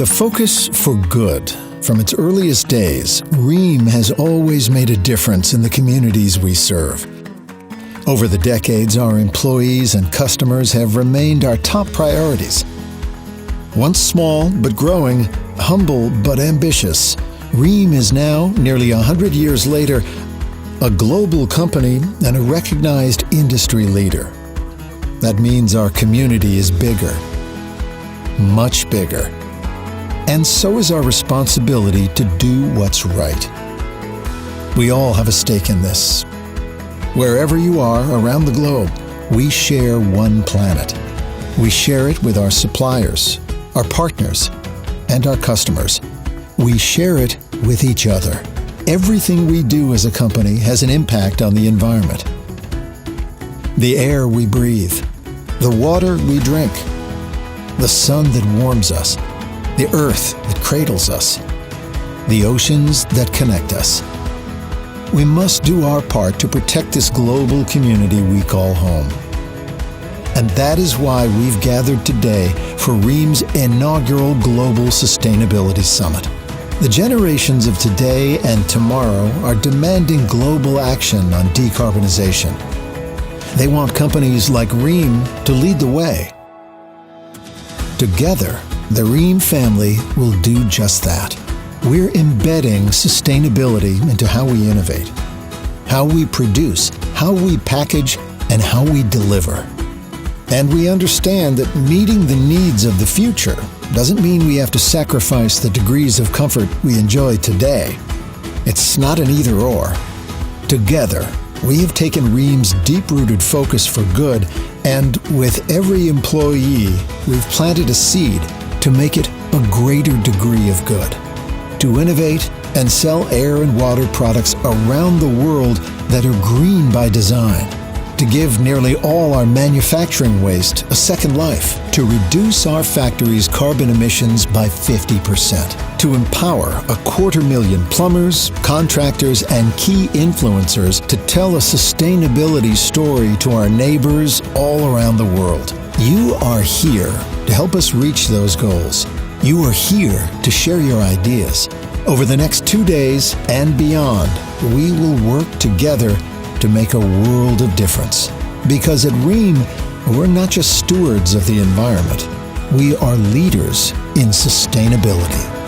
With a focus for good, from its earliest days, Rheem has always made a difference in the communities we serve. Over the decades, our employees and customers have remained our top priorities. Once small but growing, humble but ambitious, Rheem is now, nearly 100 years later, a global company and a recognized industry leader. That means our community is bigger, much bigger. And so is our responsibility to do what's right. We all have a stake in this. Wherever you are around the globe, we share one planet. We share it with our suppliers, our partners, and our customers. We share it with each other. Everything we do as a company has an impact on the environment. The air we breathe, the water we drink, the sun that warms us, the earth that cradles us, the oceans that connect us. We must do our part to protect this global community we call home. And that is why we've gathered today for Rheem's inaugural Global Sustainability Summit. The generations of today and tomorrow are demanding global action on decarbonization. They want companies like Rheem to lead the way. Together, the Rheem family will do just that. We're embedding sustainability into how we innovate, how we produce, how we package, and how we deliver. And we understand that meeting the needs of the future doesn't mean we have to sacrifice the degrees of comfort we enjoy today. It's not an either-or. Together, we have taken Rheem's deep-rooted focus for good, and with every employee, we've planted a seed to make it a greater degree of good, to innovate and sell air and water products around the world that are green by design, to give nearly all our manufacturing waste a second life, to reduce our factories' carbon emissions by 50%, to empower 250,000 plumbers, contractors, and key influencers to tell a sustainability story to our neighbors all around the world. You are here to help us reach those goals. You are here to share your ideas. Over the next 2 days and beyond, we will work together to make a world of difference. Because at Rheem, we're not just stewards of the environment. We are leaders in sustainability.